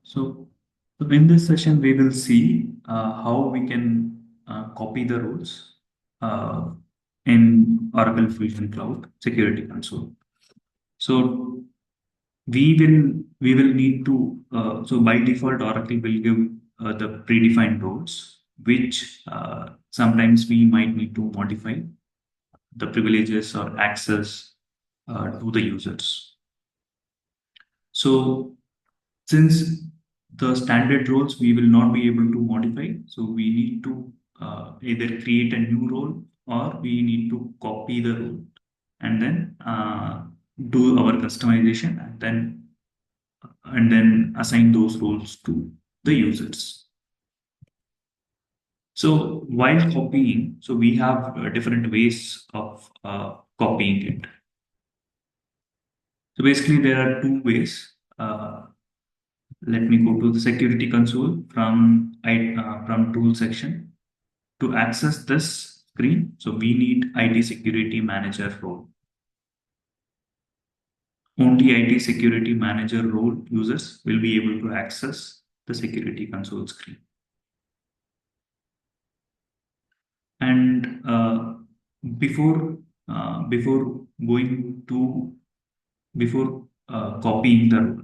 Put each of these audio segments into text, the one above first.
So in this session, we will see how we can copy the roles uh, in Oracle Fusion Cloud Security Console. So we will need to so by default Oracle will give the predefined roles, which sometimes we might need to modify the privileges or access to the users. So since the standard roles we will not be able to modify, so we need to either create a new role or we need to copy the role and then do our customization and then assign those roles to the users. So while copying, so we have different ways of copying it. So basically there are two ways. Let me go to the security console from tool section. To access this screen, so we need IT security manager role. Only IT security manager role users will be able to access the security console screen. And before before going to before copying the role,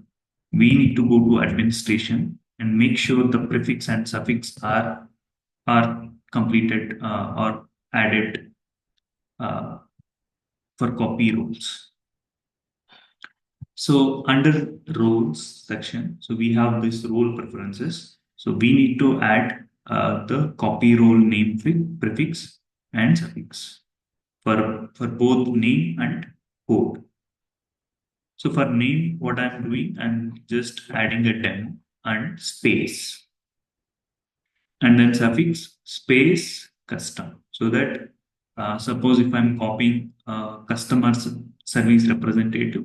we need to go to administration and make sure the prefix and suffix are completed or added uh, for copy roles. So under roles section, so we have this role preferences. So we need to add the copy role name prefix and suffix for both name and code. So for name, what I'm doing, I'm just adding a demo and space, and then suffix space custom. So that suppose if I'm copying customer service representative,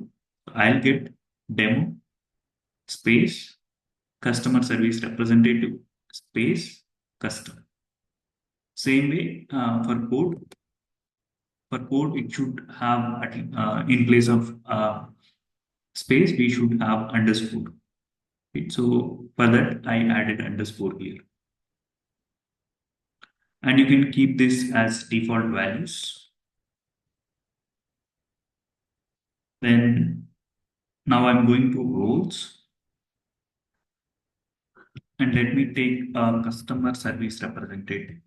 I'll get demo space customer service representative space custom. Same way for code it should have in place of space we should have underscore. Right? So for that I added underscore here, and you can keep this as default values. Then now I'm going to roles, and let me take a customer service representative.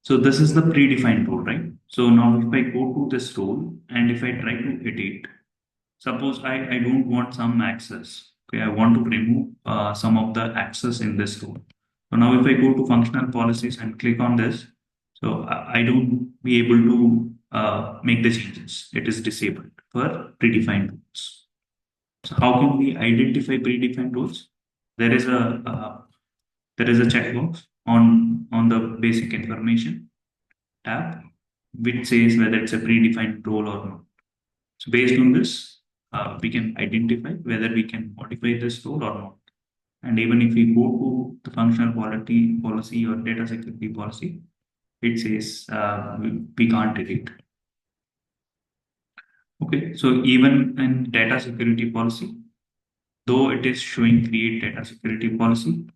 So this is the predefined role, right? So now if I go to this role and if I try to edit, suppose I don't want some access. Okay, I want to remove some of the access in this role. So now if I go to functional policies and click on this, so I don't be able to make the changes. It is disabled for predefined roles. So how can we identify predefined roles? There is a checkbox on the basic information tab which says whether it's a predefined role or not. So based on this, we can identify whether we can modify this role or not. And even if we go to the functional quality policy or data security policy, it says we can't edit. Okay, so even in data security policy, though it is showing create data security policy,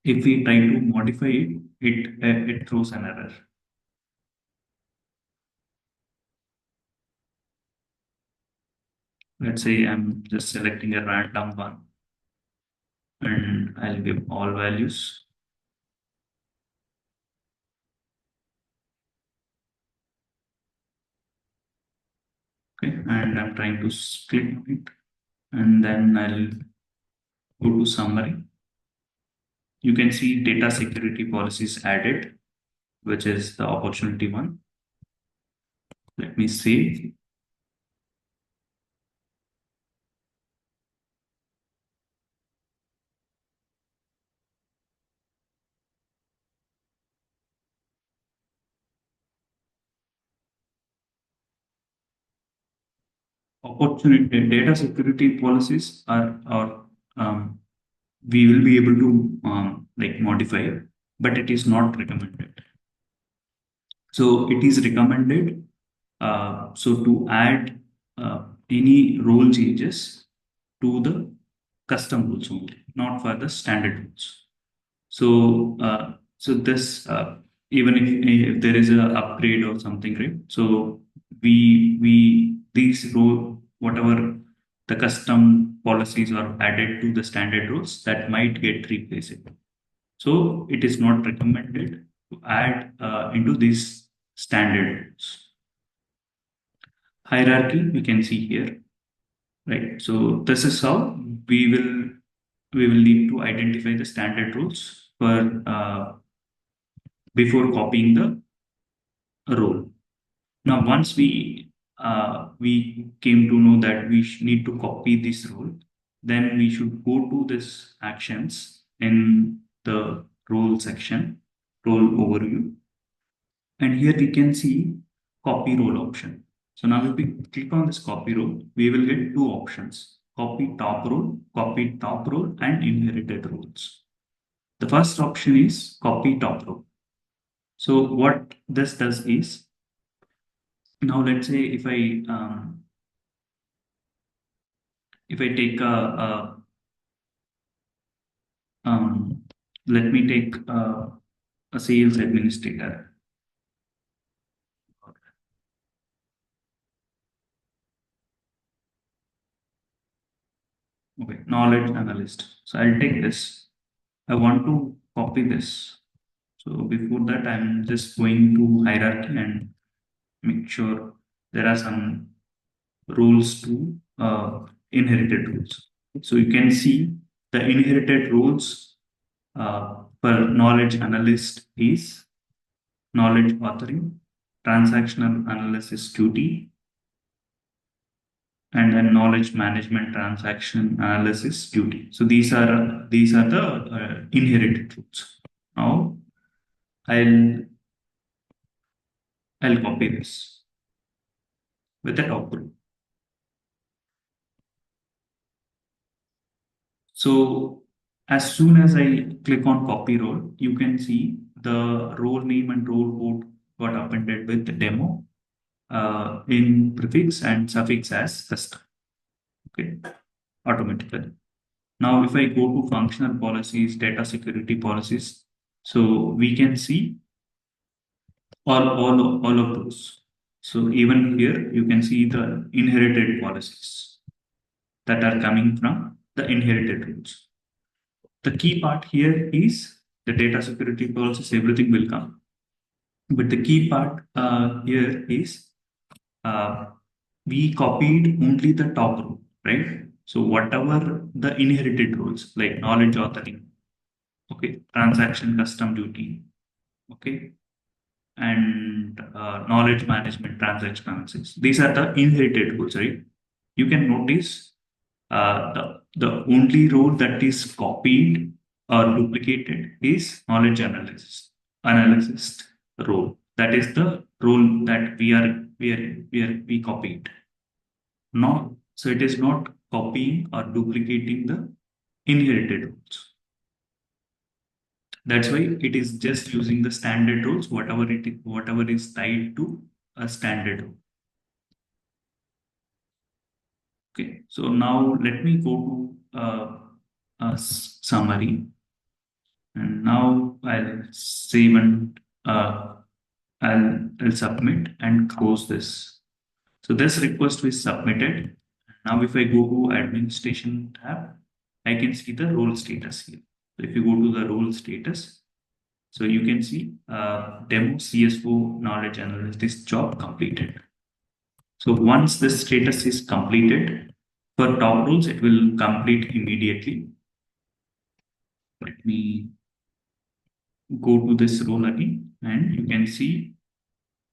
if we try to modify it, it throws an error. Let's say I'm just selecting a random one and I'll give all values. Okay, and I'm trying to click on it, and then I'll go to summary. You can see data security policies added, which is the opportunity one. Let me save. opportunity data security policies are we will be able to like modify, but it is not recommended. So it is recommended so to add any role changes to the custom rules only, not for the standard rules. So so this even if there is a upgrade or something, right? So we these role whatever the custom policies are added to the standard rules that might get replaced. So it is not recommended to add into these standard rules. Hierarchy we can see here, right? So this is how we will we will need to identify the standard rules for before copying the role. Now, once we came to know that we need to copy this role, then we should go to this actions in the role section, role overview, and here we can see copy role option. So now if we click on this copy role, we will get two options: copy top role, and inherited roles. The first option is copy top role. So what this does is, now let's say if I take um, let me take a sales administrator. Okay, knowledge analyst. So I'll take this. I want to copy this. So before that, I'm just going to hierarchy and make sure there are some rules to inherited rules. So you can see the inherited rules for knowledge analyst is knowledge authoring, transactional analysis duty, and then knowledge management transaction analysis duty. So these are the inherited rules. Now I'll I'll copy this with the top rule. So as soon as I click on copy role, you can see the role name and role code got appended with the demo in prefix and suffix as custom. Okay, automatically. Now, if I go to functional policies, data security policies, so we can see all of those. So even here, you can see the inherited policies that are coming from the inherited rules. The key part here is the data security policies, everything will come. But the key part here is uh, we copied only the top rule, right? So whatever the inherited rules like knowledge authoring, okay, transaction custom duty, okay, and knowledge management transaction analysis. These are the inherited rules, right? You can notice the only role that is copied or duplicated is knowledge analysis role. That is the role that we copied. No, so it is not copying or duplicating the inherited rules. That's why it is just using the standard rules, whatever is tied to a standard rule. Okay, so now let me go to a summary, and now I'll save and I'll submit and close this. So this request is submitted. Now if I go to administration tab, I can see the role status here. So if you go to the role status, so you can see demo CSO knowledge analyst is job completed. So once this status is completed, for top roles, it will complete immediately. Let me go to this role again, and you can see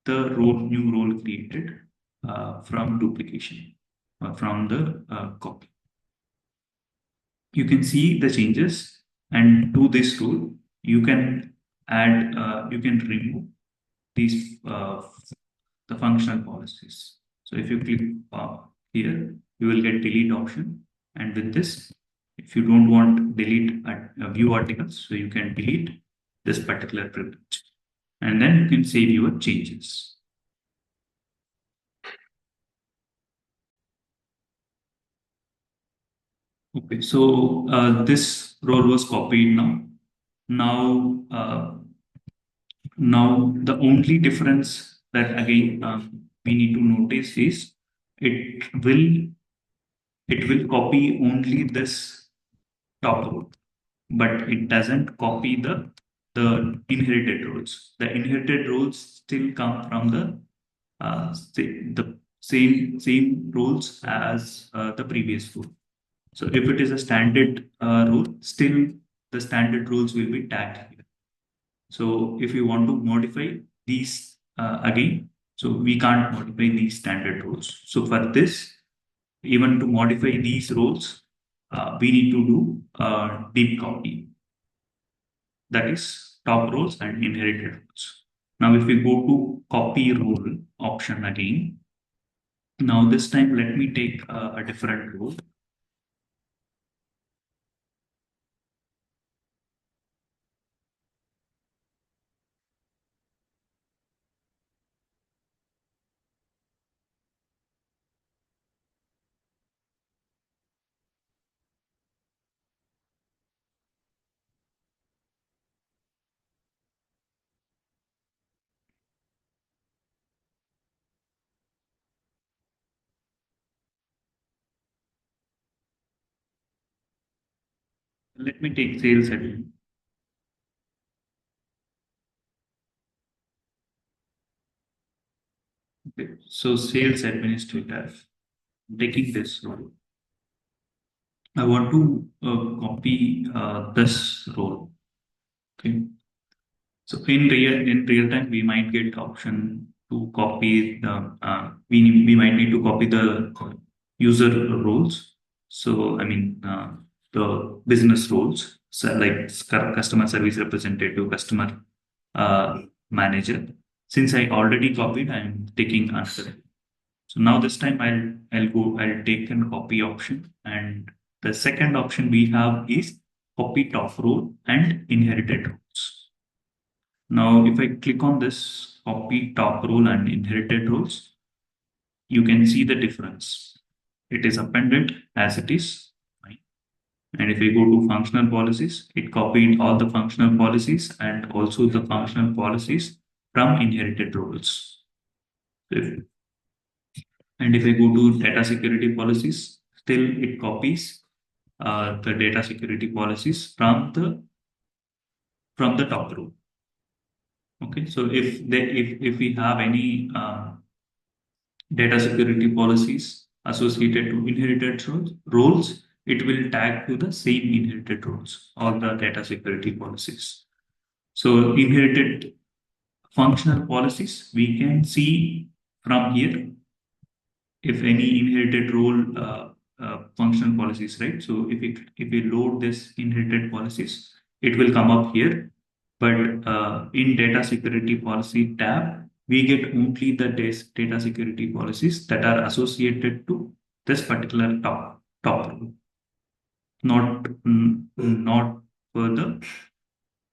the new role created from duplication from the copy. You can see the changes, and to this role, you can add, you can remove these the functional policies. So if you here, you will get delete option. And with this, if you don't want delete view articles, so you can delete this particular privilege. And then you can save your changes. Okay, so this role was copied now. Now, now the only difference that again we need to notice is it will it will copy only this top row, but it doesn't copy the inherited roles. The inherited roles still come from the same roles as the previous rule. So if it is a standard rule, still the standard rules will be tagged here. So if you want to modify these again, so we can't modify these standard rules. So for this, even to modify these roles, we need to do deep copy. That is top rows and inherited rows. Now, if we go to copy role option again, now this time let me take a different role. Let me take sales admin. Okay. So sales administrator, taking this role. I want to copy this role. Okay. So in real time, we might get option to copy the we might need to copy the user roles. So I mean the business roles, so like customer service representative, customer manager. Since I already copied, I'm taking another. So now this time I'll take an copy option, and the second option we have is copy top role and inherited roles. Now, if I click on this copy top role and inherited roles, you can see the difference. It is appended as it is. Right? And if we go to functional policies, it copied all the functional policies and also the functional policies from inherited roles. If- And if I go to data security policies, still it copies the data security policies from the top row. Okay, so if we have any data security policies associated to inherited roles, it will tag to the same inherited roles, all the data security policies. So inherited functional policies, we can see from here if any inherited role functional policies, right? So if we load this inherited policies, it will come up here. But in data security policy tab, we get only the data security policies that are associated to this particular top role, not for the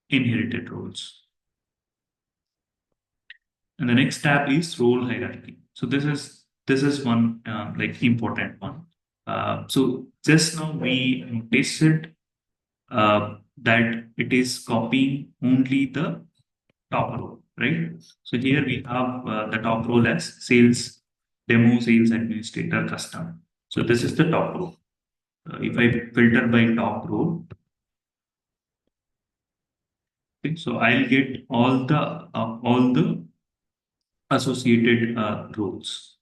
inherited roles. And the next tab is role hierarchy. So this is one like important one. So just now we noticed that it is copying only the top row, right? So here we have the top role as sales demo, sales administrator, custom. So this is the top row. If I filter by top row, okay, so I'll get all the associated roles.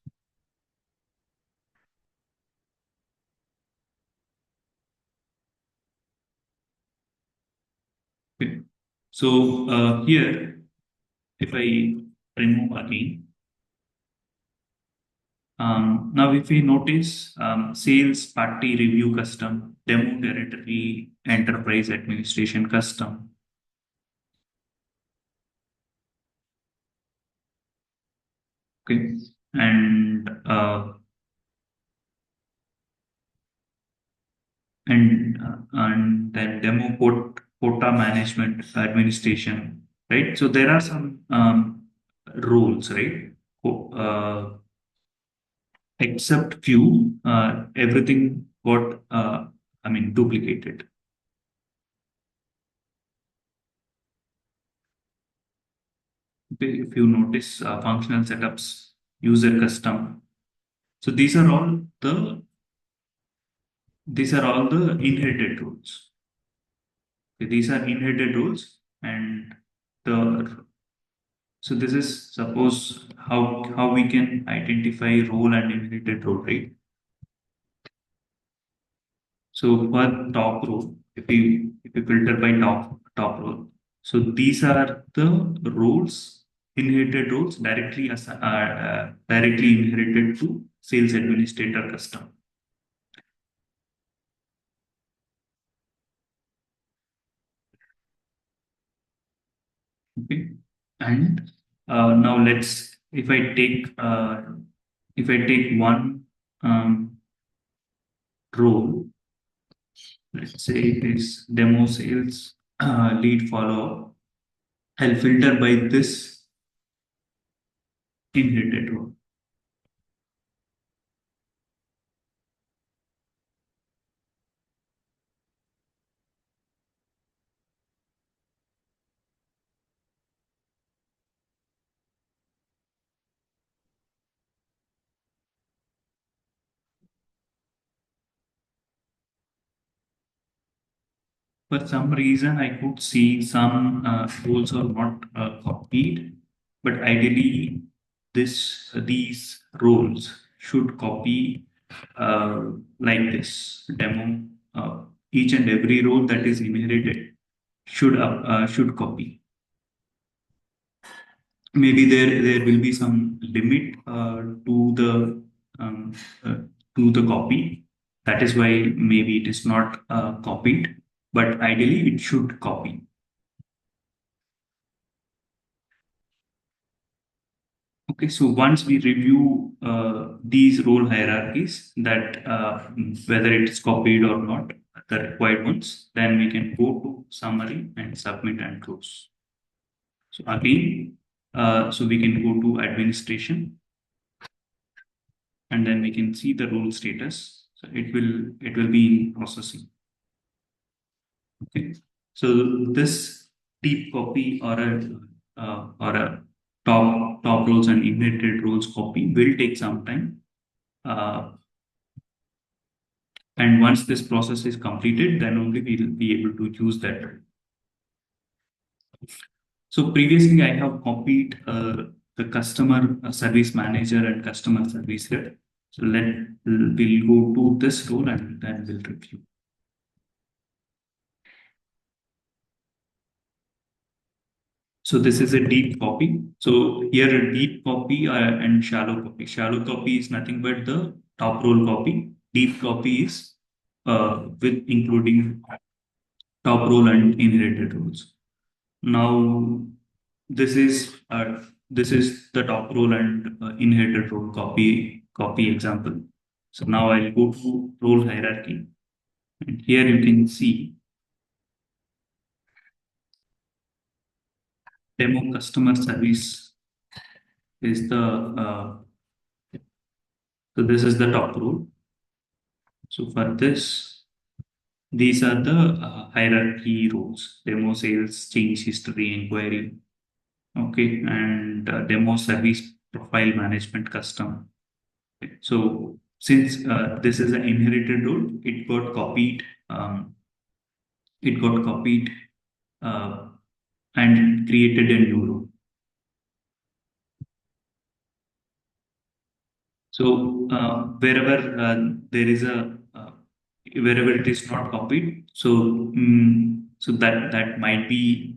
Okay. So here, if I remove again, now if we notice sales party review custom, demo territory, enterprise administration custom. Okay. And and then demo quota management administration, right? So there are some rules, right? Except few, everything got I mean duplicated. Okay, if you notice functional setups, user custom. So these are all the inherited rules. Okay, these are inherited rules, and the so this is suppose how we can identify role and inherited role, right? So for top row, if we filter by top row, so these are the roles, inherited roles directly inherited to sales administrator custom. Okay, and now let's if I take one role, let's say it is demo sales lead follow. I'll filter by this inherited role. For some reason, I could see some roles are not copied, but ideally, these roles should copy uh, like this demo. Each and every role that is inherited should copy. Maybe there will be some limit um, uh, to the copy. That is why maybe it is not copied, but ideally it should copy. Okay, so once we review these role hierarchies, that whether it is copied or not, the required ones, then we can go to summary and submit and close. So again, so we can go to administration, and then we can see the role status. So it will be in processing. Okay, so this deep copy or a top roles and inherited roles copy will take some time. Uh, and once this process is completed, then only we will be able to use that. So previously, I have copied the customer service manager and customer service rep. So we'll go to this role and then we'll review. So this is a deep copy. So here a deep copy and shallow copy. Shallow copy is nothing but the top role copy. Deep copy is with including top role and inherited roles. Now this is the top role and inherited role copy example. So now I'll go to role hierarchy, and here you can see demo customer service is the so this is the top role. So for this, these are the hierarchy roles: demo sales, change history, inquiry, okay, and demo service profile management custom. So since this is an inherited role, it got copied. It got copied uh, and created a new role. So there is a wherever it is not copied, so so that might be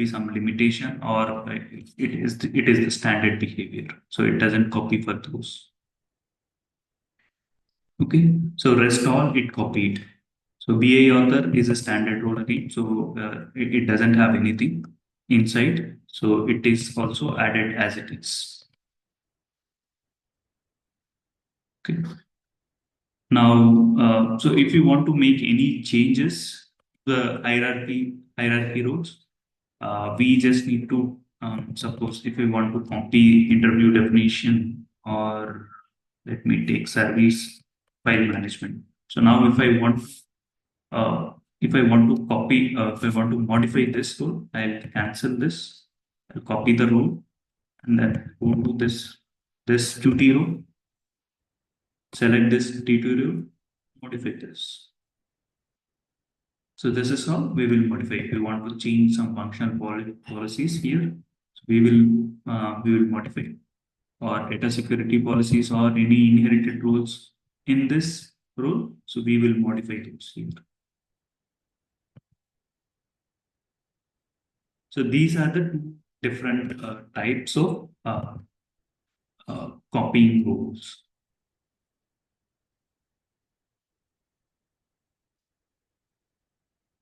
some limitation, or it is the standard behavior. So it doesn't copy for those. Okay, so rest all it copied. So VA author is a standard role again. So it doesn't have anything inside. So it is also added as it is. Okay. Now, so if you want to make any changes to the hierarchy rows, we just need to suppose if we want to copy interview definition, or let me take service file management. So now uh, if I want to copy, if I want to modify this role, I'll cancel this. I'll copy the role and then go to this Qt row, select this T2 row, modify this. So this is how we will modify. If we want to change some functional policies here, so we will modify, or data security policies or any inherited roles in this role. So we will modify those here. So these are the two different types of copying roles.